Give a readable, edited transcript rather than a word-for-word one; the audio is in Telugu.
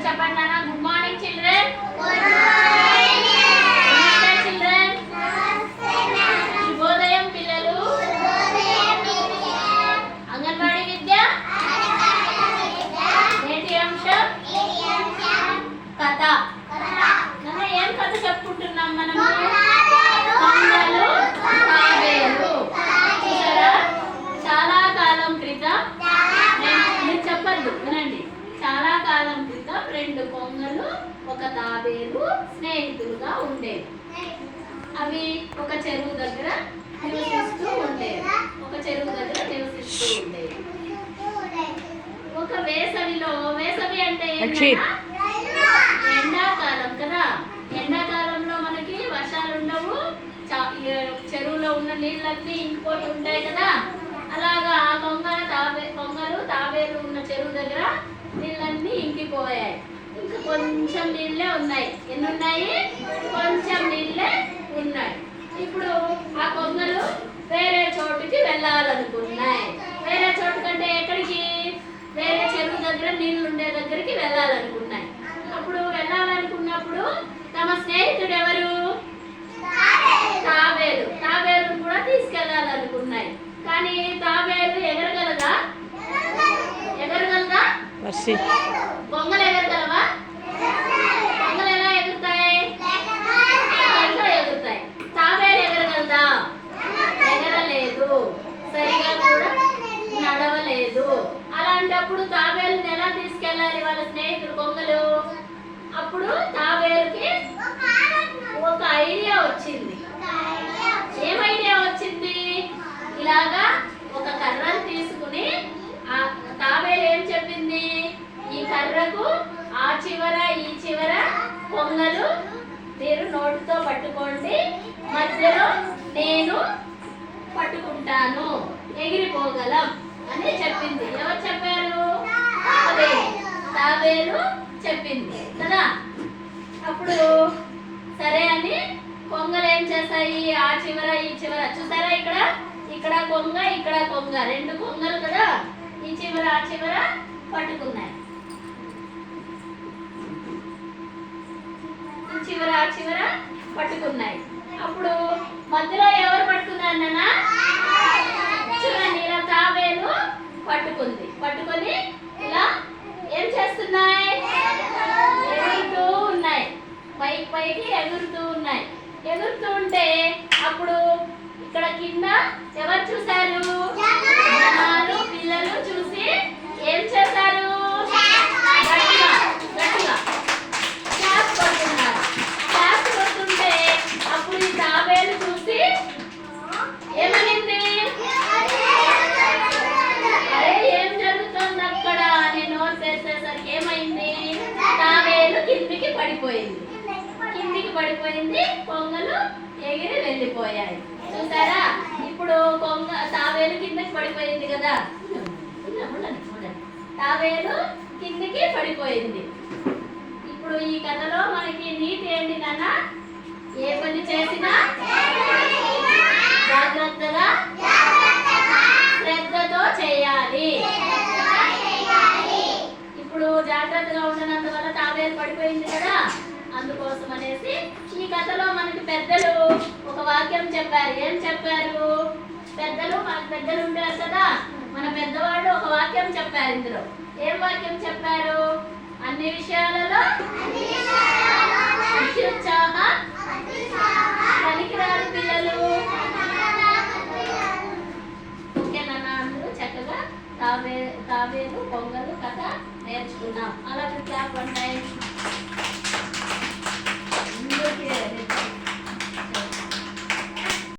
చెప్పండి నాన్న. Good morning children. చిల్డ్రన్ శుభోదయం పిల్లలు. అంగన్వాడీ విద్య నేటి అంశం కథ. నాన్న ఏం కథ చెప్పుకుంటున్నాం మనము? కొంగలు తాబేలు. చూసారా, చాలా కాలం క్రితం, మీరు చెప్పద్దు వినండి, చాలా కాలం క్రితం రెండు కొంగలు ఒక తాబేలు స్నేహితులుగా ఉండేవి. అవి ఒక చెరువు దగ్గర నివసిస్తూ ఉండేవి. ఒక వేసవిలో, వేసవి అంటే ఎండాకాలం కదా, ఎండాకాలంలో మనకి వర్షాలు ఉండవు, చెరువులో ఉన్న నీళ్ళన్నీ ఇంకిపోయి ఉంటాయి కదా. అలాగా ఆ కొంగలు తాబేలు ఉన్న చెరువు దగ్గర నీళ్ళన్నీ ఇంకిపోయాయి. ఇంకా కొంచెం నీళ్ళే ఉన్నాయి. ఎన్ని ఉన్నాయి? కొంచెం నీళ్ళే ఉన్నాయి. ఇప్పుడు ఆ కొంగలు వేరే చోటుకి వెళ్ళాలనుకున్నాయి. వేరే చోటు కంటే ఎక్కడికి? వేరే చెరువు దగ్గర నీళ్ళు ఉండే దగ్గరికి వెళ్ళాలనుకున్నాయి. అప్పుడు వెళ్ళాలనుకున్నప్పుడు తమ స్నేహితుడు ఎవరు? తాబేలు. తాబేలు కూడా తీసుకెళ్ళాలనుకున్నాయి. కానీ తాబేలు ఎగరగలదా? కొంగలు ఎగరగలవా? కొంగలు ఎలా ఎగురుతాయి? ఎగురుతాయి. తాబేలు ఎగరగలదా? ఎగరలేదు. సరిగా కూడా నడవలేదు. అలాంటప్పుడు తాబేలుని ఎలా తీసుకెళ్ళాలి వాళ్ళ స్నేహితులు కొంగలు? అప్పుడు తాబేలుకి ఒక ఐడియా వచ్చింది. ఏం ఐడియా వచ్చింది? ఇలాగా ఒక కర్రను తీసుకుని ఆ తాబేలు ఏం చెప్పింది? ఈ కర్రకు ఆ చివర ఈ చివర కొంగలు మీరు నోటితో పట్టుకోండి, మధ్యలో నేను పట్టుకుంటాను, ఎగిరిపోగలం అని చెప్పింది. ఎవరు చెప్పారు? తాబేలు చెప్పింది కదా. అప్పుడు సరే అని కొంగలు ఏం చేస్తాయి? ఆ చివర ఈ చివర, చూసారా, ఇక్కడ కొంగ ఇక్కడ కొంగ, రెండు కొంగలు కదా, ఈ చివర ఆ చివర పట్టుకున్నాయి. ఈ చివర ఆ చివర పట్టుకున్నాయి. అప్పుడు మధ్యలో ఎవరు పట్టుకున్నారు నాన్న? చూడండి, ఇలా తాబేలు పట్టుకుంది. పట్టుకొని ఇలా ఏం చేస్తున్నాయి? ఎగురుతూ ఉన్నాయి. పైకి ఎగురుతూ ఉన్నాయి. ఎగురుతూ ఉంటే అప్పుడు ఇక్కడ కింద ఎవరు చూశారు? జనాలు, పిల్లలు చూసి ఏం చేశారు? గట్టిగా క్లాస్ కొడుతున్నారు. క్లాస్ కొడుతుంటే అప్పుడు ఈ తాబేలు చూసి ఏమనింది? అరే ఏం జరుగుతుంది అక్కడ అని నోరు తెరిచేసరికి ఏమైంది? తాబేలు కిందికి పడిపోయింది. కొంగలు ఎగిరి వెళ్ళిపోయాయి. చూసారా, ఇప్పుడు తాబేలు కిందకి పడిపోయింది కదా. తాబేలు కిందికి పడిపోయింది. ఇప్పుడు ఈ కథలో మనకి నీతి ఏంటి నాన్న? ఏ పని చేసినా జాగ్రత్తగా శ్రద్ధతో చేయాలి. ఇప్పుడు జాగ్రత్తగా ఉండనందువల్ల తాబేలు పడిపోయింది కదా. అందుకోసం అనేసి ఈ కథలో మనకి పెద్దలు ఒక వాక్యం చెప్పారు. ఏం చెప్పారు? మనకు పెద్దలు ఉంటారు కదా, మన పెద్దవాళ్ళు ఒక వాక్యం చెప్పారు. ఇందులో ఏం వాక్యం చెప్పారు? అన్ని విషయాలలో అత్యుత్సాహం పనికిరాని పిల్లలు. ఓకేనా? అందరూ చక్కగా తాబేలు కొంగలు కథ నేర్చుకున్నాం. అలా క్లాప్ 1 టైం.